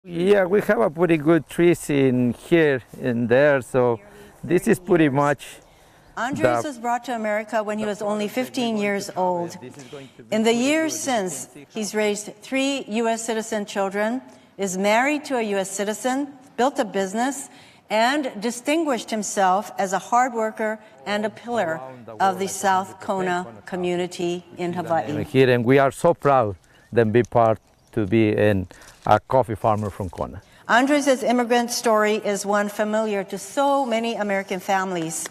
Yeah, we have a pretty good trees in here and there, so this is pretty much. Andres was brought to America when he was only 15 years old. In the years since, he's raised 3 U.S. citizen children, is married to a U.S. citizen, built a business, and distinguished himself as a hard worker and a pillar of the South Kona community in Hawaii. Here, and we are so proud to be a coffee farmer from Kona. Andres' immigrant story is one familiar to so many American families.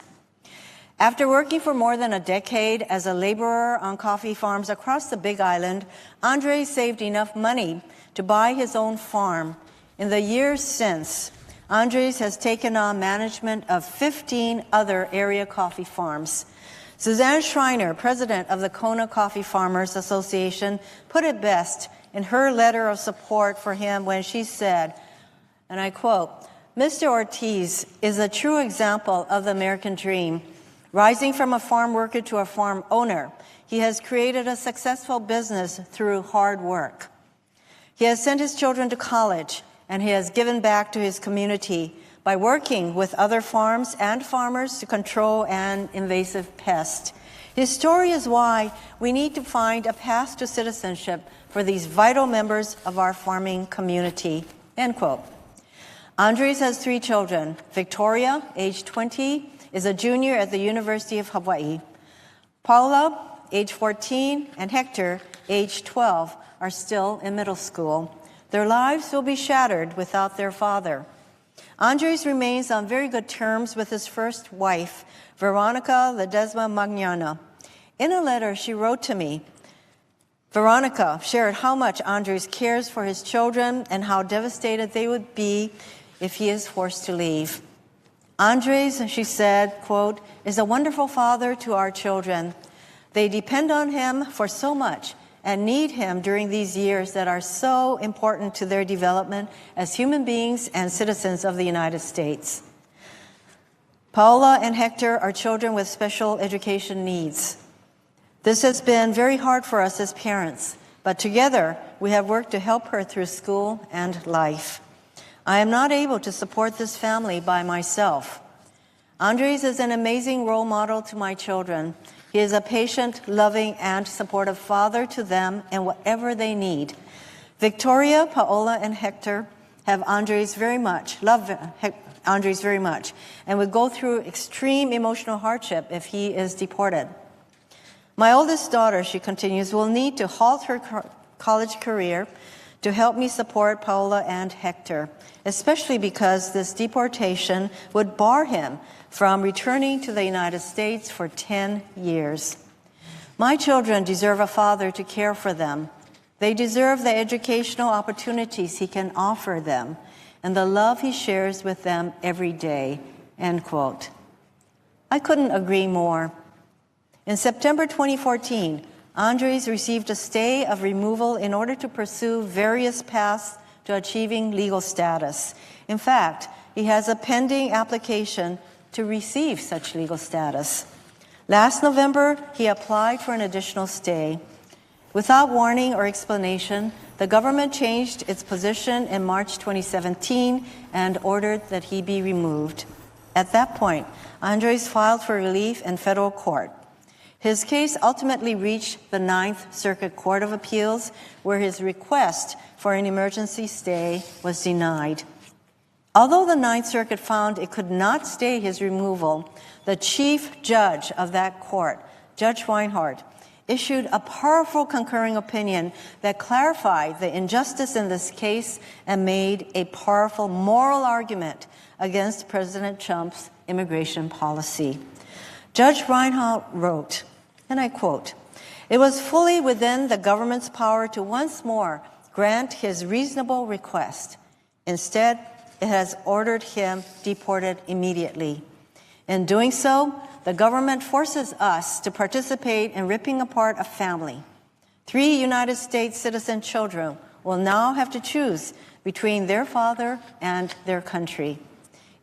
After working for more than a decade as a laborer on coffee farms across the Big Island, Andres saved enough money to buy his own farm. In the years since, Andres has taken on management of 15 other area coffee farms. Suzanne Schreiner, president of the Kona Coffee Farmers Association, put it best in her letter of support for him when she said, and I quote, "Mr. Ortiz is a true example of the American dream. Rising from a farm worker to a farm owner, he has created a successful business through hard work. He has sent his children to college, and he has given back to his community by working with other farms and farmers to control an invasive pest. His story is why we need to find a path to citizenship for these vital members of our farming community." End quote. Andres has 3 children. Victoria, age 20, is a junior at the University of Hawaii. Paula, age 14, and Hector, age 12, are still in middle school. Their lives will be shattered without their father. Andres remains on very good terms with his first wife, Veronica Ledesma Magana. In a letter she wrote to me, Veronica shared how much Andres cares for his children and how devastated they would be if he is forced to leave. Andres, she said, quote, "is a wonderful father to our children. They depend on him for so much and need him during these years that are so important to their development as human beings and citizens of the United States." Paula and Hector are children with special education needs. This has been very hard for us as parents, but together we have worked to help her through school and life. I am not able to support this family by myself. Andres is an amazing role model to my children. He is a patient, loving, and supportive father to them and whatever they need. Victoria, Paola, and Hector have love Andres very much, and would go through extreme emotional hardship if he is deported. My oldest daughter, she continues, will need to halt her college career to help me support Paola and Hector, especially because this deportation would bar him from returning to the United States for 10 years. My children deserve a father to care for them. They deserve the educational opportunities he can offer them and the love he shares with them every day, end quote. I couldn't agree more. In September 2014, Andres received a stay of removal in order to pursue various paths to achieving legal status. In fact, he has a pending application to receive such legal status. Last November, he applied for an additional stay. Without warning or explanation, the government changed its position in March 2017 and ordered that he be removed. At that point, Andres filed for relief in federal court. His case ultimately reached the 9th Circuit Court of Appeals, where his request for an emergency stay was denied. Although the 9th Circuit found it could not stay his removal, the chief judge of that court, Judge Reinhardt, issued a powerful concurring opinion that clarified the injustice in this case and made a powerful moral argument against President Trump's immigration policy. Judge Reinhardt wrote, and I quote, "It was fully within the government's power to once more grant his reasonable request. Instead, it has ordered him deported immediately. In doing so, the government forces us to participate in ripping apart a family. 3 United States citizen children will now have to choose between their father and their country.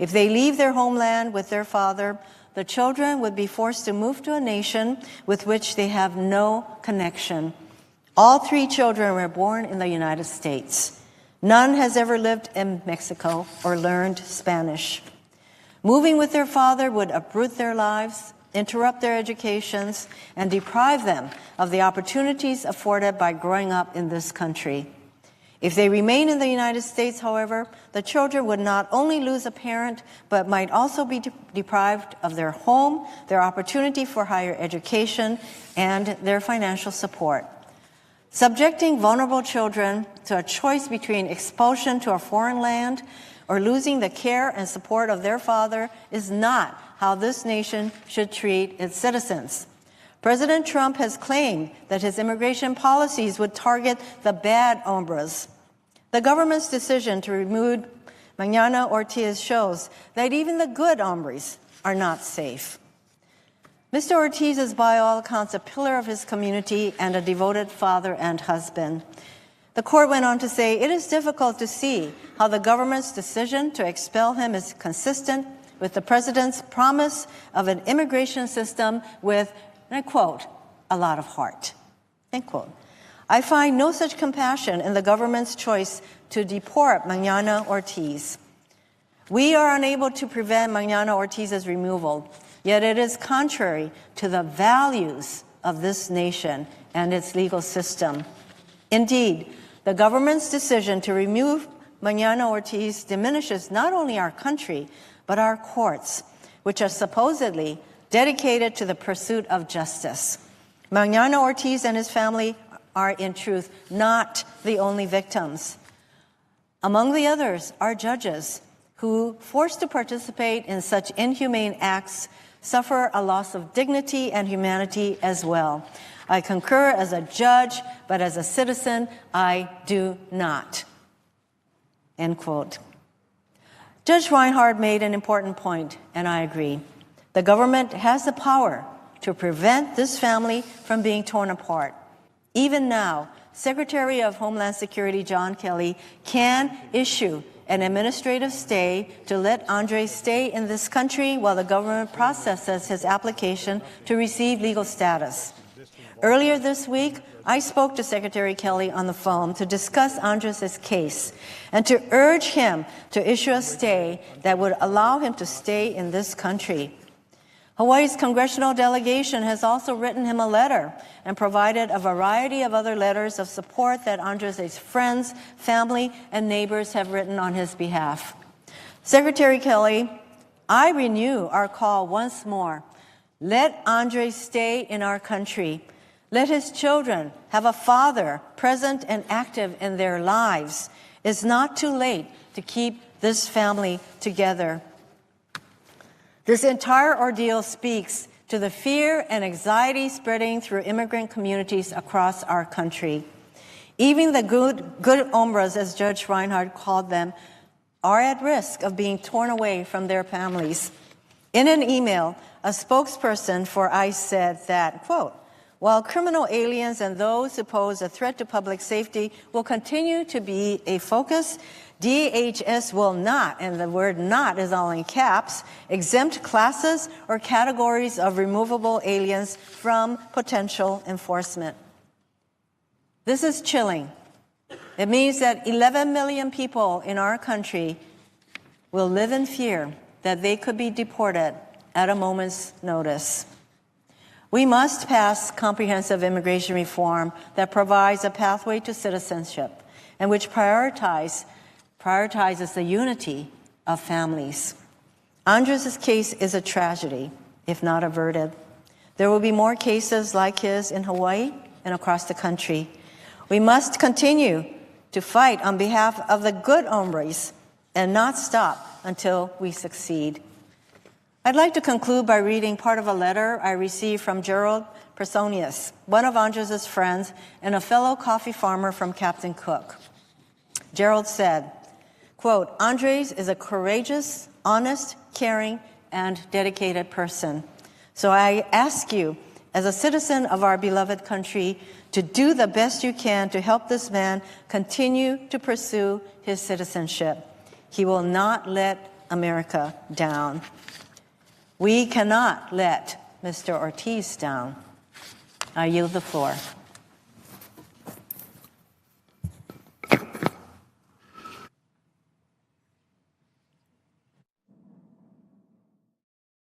If they leave their homeland with their father, the children would be forced to move to a nation with which they have no connection. All 3 children were born in the United States. None has ever lived in Mexico or learned Spanish. Moving with their father would uproot their lives, interrupt their educations, and deprive them of the opportunities afforded by growing up in this country. If they remain in the United States, however, the children would not only lose a parent, but might also be deprived of their home, their opportunity for higher education, and their financial support. Subjecting vulnerable children to a choice between expulsion to a foreign land or losing the care and support of their father is not how this nation should treat its citizens. President Trump has claimed that his immigration policies would target the bad hombres. The government's decision to remove Magana Ortiz shows that even the good hombres are not safe. Mr. Ortiz is by all accounts a pillar of his community and a devoted father and husband. The court went on to say, it is difficult to see how the government's decision to expel him is consistent with the president's promise of an immigration system with, and I quote, a lot of heart, end quote. I find no such compassion in the government's choice to deport Magana Ortiz. We are unable to prevent Magana Ortiz's removal, yet it is contrary to the values of this nation and its legal system. Indeed, the government's decision to remove Magana Ortiz diminishes not only our country, but our courts, which are supposedly dedicated to the pursuit of justice. Magana Ortiz and his family are, in truth, not the only victims. Among the others are judges who, forced to participate in such inhumane acts, suffer a loss of dignity and humanity as well. I concur as a judge, but as a citizen, I do not. End quote. Judge Reinhardt made an important point, and I agree. The government has the power to prevent this family from being torn apart. Even now, Secretary of Homeland Security John Kelly can issue an administrative stay to let Andre stay in this country while the government processes his application to receive legal status. Earlier this week, I spoke to Secretary Kelly on the phone to discuss Andres' case and to urge him to issue a stay that would allow him to stay in this country. Hawaii's congressional delegation has also written him a letter and provided a variety of other letters of support that Andres' friends, family, and neighbors have written on his behalf. Secretary Kelly, I renew our call once more. Let Andre stay in our country. Let his children have a father present and active in their lives. It's not too late to keep this family together. This entire ordeal speaks to the fear and anxiety spreading through immigrant communities across our country. Even the good hombres, as Judge Reinhardt called them, are at risk of being torn away from their families. In an email, a spokesperson for ICE said that, quote, while criminal aliens and those who pose a threat to public safety will continue to be a focus, DHS will not, and the word not is all in caps, exempt classes or categories of removable aliens from potential enforcement. This is chilling. It means that 11 million people in our country will live in fear that they could be deported at a moment's notice. We must pass comprehensive immigration reform that provides a pathway to citizenship and which prioritizes the unity of families. Andres' case is a tragedy, if not averted. There will be more cases like his in Hawaii and across the country. We must continue to fight on behalf of the good hombres and not stop until we succeed. I'd like to conclude by reading part of a letter I received from Gerald Personius, one of Andres' friends and a fellow coffee farmer from Captain Cook. Gerald said, quote, Andres is a courageous, honest, caring, and dedicated person. So I ask you, as a citizen of our beloved country, to do the best you can to help this man continue to pursue his citizenship. He will not let America down. We cannot let Mr. Ortiz down. I yield the floor.